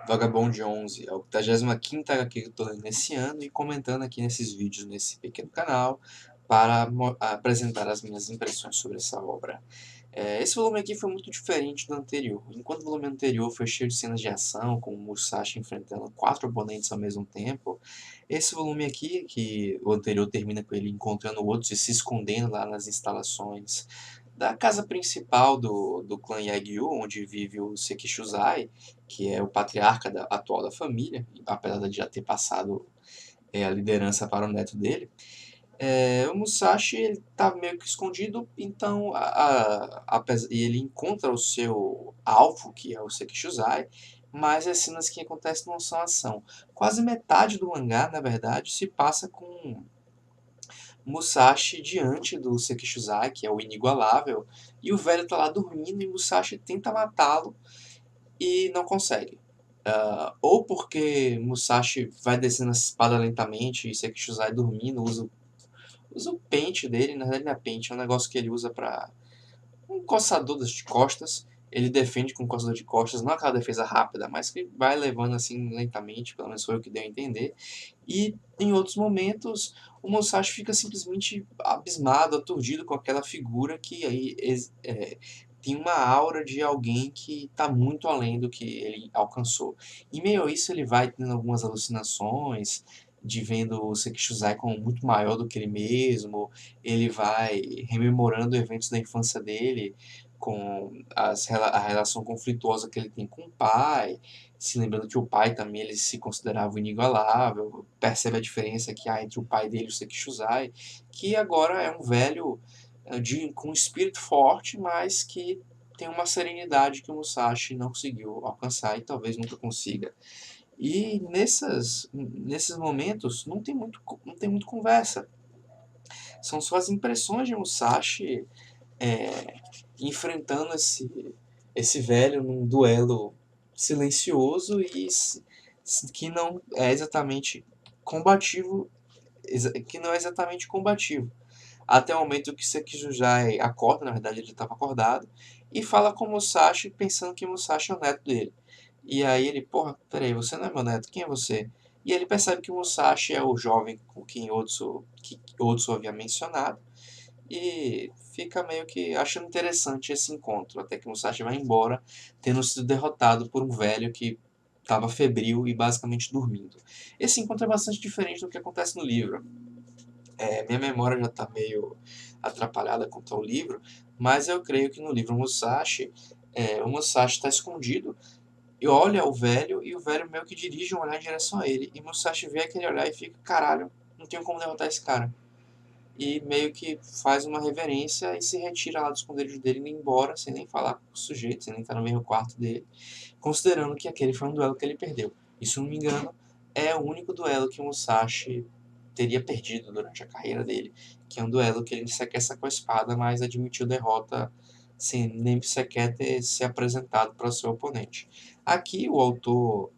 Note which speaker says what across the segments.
Speaker 1: Vagabond 11 é a 85ª HQ que eu tô lendo nesse ano e comentando aqui nesses vídeos, nesse pequeno canal, para apresentar as minhas impressões sobre essa obra. Esse volume aqui foi muito diferente do anterior. Enquanto o volume anterior foi cheio de cenas de ação, com o Musashi enfrentando 4 oponentes ao mesmo tempo, esse volume aqui, que o anterior termina com ele encontrando outros e se escondendo lá nas instalações da casa principal do clã Yagyu, onde vive o Sekishuzai, que é o patriarca atual da família, apesar de já ter passado a liderança para o neto dele. O Musashi está meio que escondido, então e ele encontra o seu alvo, que é o Sekishuzai, mas as cenas que acontecem não são ação. Quase metade do mangá, na verdade, se passa com Musashi diante do Sekishuzai, que é o inigualável, e o velho está lá dormindo e Musashi tenta matá-lo e não consegue. Ou porque Musashi vai descendo a espada lentamente e Sekishuzai dormindo, usa o pente dele, na verdade não é pente, é um negócio que ele usa para um coçador de costas. Ele defende com coçador de costas, não aquela defesa rápida, mas que vai levando assim lentamente, pelo menos foi o que deu a entender. E em outros momentos, o Musashi fica simplesmente abismado, aturdido com aquela figura que aí tem uma aura de alguém que está muito além do que ele alcançou. E meio a isso ele vai tendo algumas alucinações, de vendo o Sekishuzai como muito maior do que ele mesmo, ele vai rememorando eventos da infância dele, com a relação conflituosa que ele tem com o pai, se lembrando que o pai também ele se considerava inigualável, percebe a diferença que há entre o pai dele e o Sekishuzai, que agora é um velho com um espírito forte, mas que tem uma serenidade que o Musashi não conseguiu alcançar e talvez nunca consiga. E nesses momentos não tem muito conversa. São só as impressões de Musashi é, enfrentando esse velho num duelo silencioso e que não é exatamente combativo, que não é exatamente combativo. Até o momento que Sekijujai acorda, na verdade ele estava acordado, e fala com Musashi pensando que Musashi é o neto dele. E aí ele, porra, peraí, você não é meu neto, quem é você? E ele percebe que o Musashi é o jovem com quem Otsu havia mencionado, e fica meio que achando interessante esse encontro, até que Musashi vai embora, tendo sido derrotado por um velho que estava febril e basicamente dormindo. Esse encontro é bastante diferente do que acontece no livro. Minha memória já está meio atrapalhada quanto ao livro, mas eu creio que no livro o Musashi está escondido e olha o velho, e o velho meio que dirige um olhar em direção a ele, e Musashi vê aquele olhar e fica, caralho, não tenho como derrotar esse cara. E meio que faz uma reverência e se retira lá do esconderijo dele, indo embora, sem nem falar com o sujeito, sem nem estar no mesmo quarto dele, considerando que aquele foi um duelo que ele perdeu. E se não me engano, é o único duelo que o Musashi teria perdido durante a carreira dele, que é um duelo que ele sequer sacou a espada, mas admitiu derrota sem nem sequer ter se apresentado para o seu oponente. Aqui o autor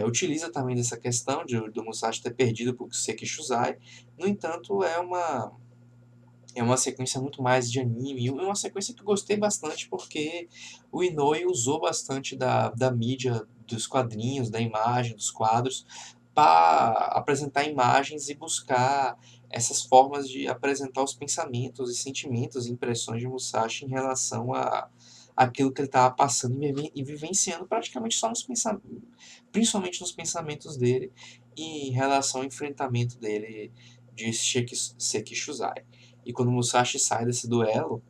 Speaker 1: utiliza também dessa questão do Musashi ter perdido para o Sekishuzai. No entanto, é uma sequência muito mais de anime, e uma sequência que eu gostei bastante porque o Inoue usou bastante da mídia, dos quadrinhos, da imagem, dos quadros, para apresentar imagens e buscar essas formas de apresentar os pensamentos e sentimentos e impressões de Musashi em relação a aquilo que ele estava passando e vivenciando praticamente só nos pensamentos, principalmente nos pensamentos dele e em relação ao enfrentamento dele de Sekishuzai. E quando Musashi sai desse duelo,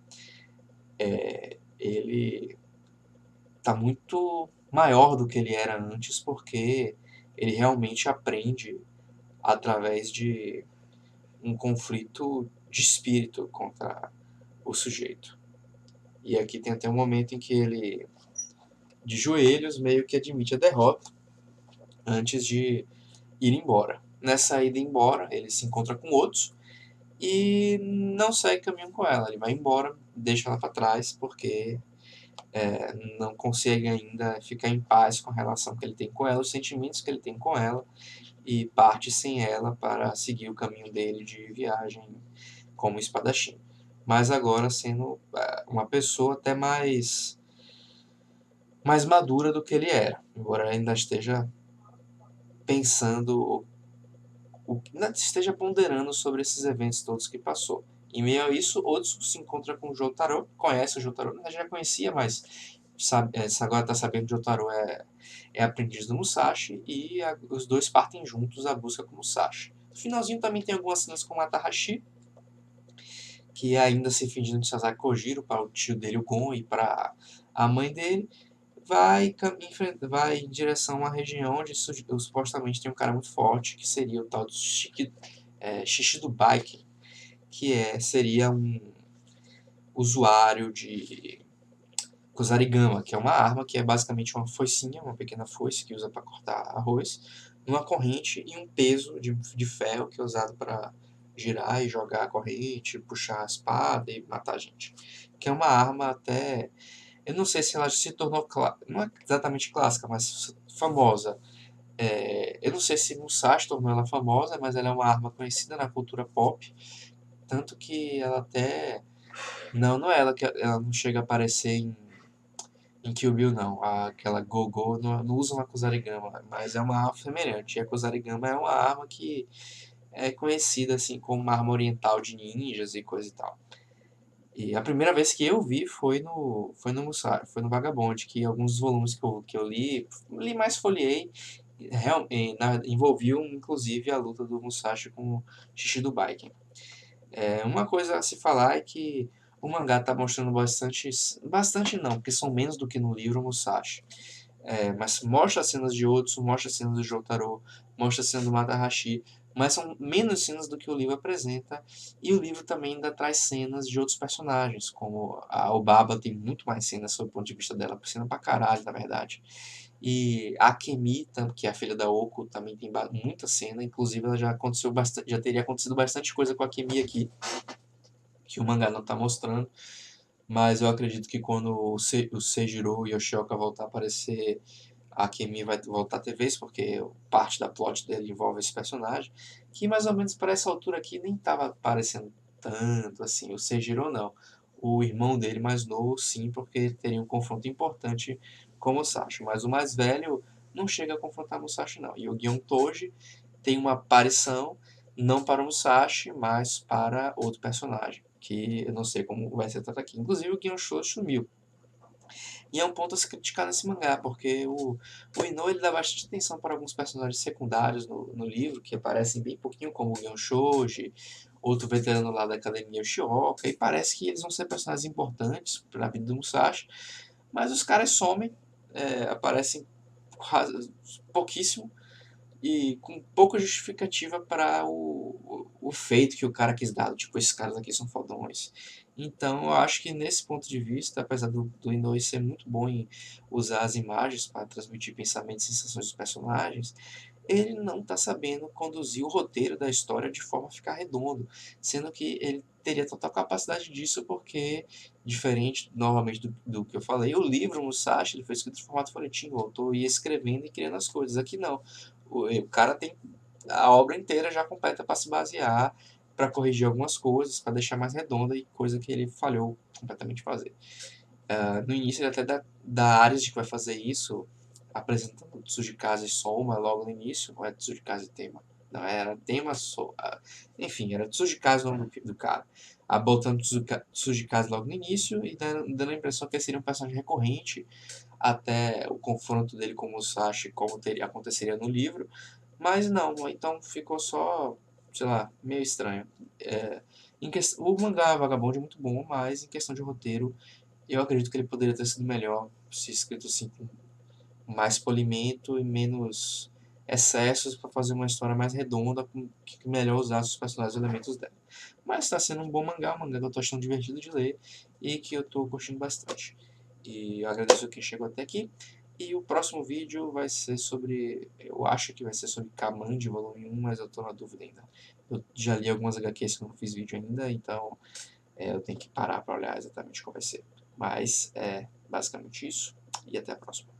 Speaker 1: ele está muito maior do que ele era antes, porque ele realmente aprende através de um conflito de espírito contra o sujeito. E aqui tem até um momento em que ele, de joelhos, meio que admite a derrota antes de ir embora. Nessa ida embora, ele se encontra com outros e não segue caminho com ela. Ele vai embora, deixa ela para trás, porque não consegue ainda ficar em paz com a relação que ele tem com ela, os sentimentos que ele tem com ela, e parte sem ela para seguir o caminho dele de viagem como espadachim. Mas agora sendo uma pessoa até mais mais madura do que ele era, embora ainda esteja pensando, ainda esteja ponderando sobre esses eventos todos que passou. Em meio a isso, Otsu se encontra com o Jotaro, conhece o Jotaro, já conhecia, mas sabe, agora está sabendo que o Jotaro é aprendiz do Musashi e os dois partem juntos à busca com o Musashi. No finalzinho também tem algumas cenas com o Matahashi, que ainda se fingindo de Sasaki Kojiro para o tio dele, o Gon, e para a mãe dele, vai em direção a uma região onde supostamente tem um cara muito forte, que seria o tal do Shishido Bike, que seria um usuário de Kusarigama, que é uma arma que é basicamente uma foicinha, uma pequena foice que usa para cortar arroz, uma corrente e um peso de ferro que é usado para girar e jogar a corrente, puxar a espada e matar a gente. Que é uma arma até... Eu não sei se ela se tornou... Não é exatamente clássica, mas famosa. Eu não sei se Musashi tornou ela famosa, mas ela é uma arma conhecida na cultura pop. Tanto que ela até... Não é ela que ela não chega a aparecer em Kill Bill, não. Aquela Go-Go não usa uma Kusarigama, mas é uma arma semelhante. E a Kusarigama é uma arma que é conhecida assim como uma arma oriental de ninjas e coisa e tal. E a primeira vez que eu vi foi no Musashi, foi no Vagabond, que alguns volumes que eu li mais folhei, envolviam inclusive a luta do Musashi com o Shishido Baiken. Uma coisa a se falar é que o mangá está mostrando bastante não, porque são menos do que no livro Musashi. Mas mostra cenas de Otsu, mostra cenas do Jotaro, mostra cenas do Matahashi, mas são menos cenas do que o livro apresenta, e o livro também ainda traz cenas de outros personagens, como a Obaba tem muito mais cenas sob o ponto de vista dela, cena pra caralho, na verdade. E a Akemi, que é a filha da Oko, também tem muita cena, inclusive ela já teria acontecido bastante coisa com a Akemi aqui, que o mangá não está mostrando, mas eu acredito que quando o Seijiro e o Yoshioka voltar a aparecer, a Akemi vai voltar a ter vez, porque parte da plot dele envolve esse personagem, que mais ou menos para essa altura aqui nem estava aparecendo tanto assim, o Seijiro não. O irmão dele mais novo, sim, porque teria um confronto importante com o Musashi, mas o mais velho não chega a confrontar o Musashi não. E o Gion Toji tem uma aparição, não para o Musashi, mas para outro personagem, que eu não sei como vai ser tratado aqui. Inclusive o Gion Shoji sumiu. E é um ponto a se criticar nesse mangá, porque o Ino ele dá bastante atenção para alguns personagens secundários no livro, que aparecem bem pouquinho, como o Gion Shoji, outro veterano lá da Academia Ushioka, e parece que eles vão ser personagens importantes para a vida do Musashi, mas os caras somem, aparecem pouquíssimo, e com pouca justificativa para o feito que o cara quis dar. Tipo, esses caras aqui são fodões. Então, eu acho que nesse ponto de vista, apesar do Inoue ser muito bom em usar as imagens para transmitir pensamentos e sensações dos personagens, ele não está sabendo conduzir o roteiro da história de forma a ficar redondo, sendo que ele teria total capacidade disso porque, diferente novamente do que eu falei, o livro Musashi ele foi escrito em formato folhetim, o autor ia escrevendo e criando as coisas. Aqui não, o cara tem a obra inteira já completa para se basear, para corrigir algumas coisas, para deixar mais redonda e coisa que ele falhou completamente em fazer. No início ele até dá áreas de que vai fazer isso, apresentando Tsujikaze e Soma logo no início, ou é Tsujikaze e Tema? Não, era Tema, enfim, era Tsujikaze o nome do cara. Botando Tsujikaze logo no início e dando a impressão que ele seria um personagem recorrente até o confronto dele com o Musashi, como aconteceria no livro, mas não, então ficou só, sei lá, meio estranho. O mangá Vagabond é muito bom, mas em questão de roteiro, eu acredito que ele poderia ter sido melhor se escrito assim com mais polimento e menos excessos para fazer uma história mais redonda, que melhor usasse os personagens e elementos dela. Mas está sendo um bom mangá, um mangá que eu estou achando divertido de ler e que eu estou curtindo bastante. E eu agradeço quem chegou até aqui. E o próximo vídeo vai ser sobre. Eu acho que vai ser sobre Kamandi, volume 1, mas eu estou na dúvida ainda. Eu já li algumas HQs que eu não fiz vídeo ainda, então eu tenho que parar para olhar exatamente qual vai ser. Mas é basicamente isso. E até a próxima.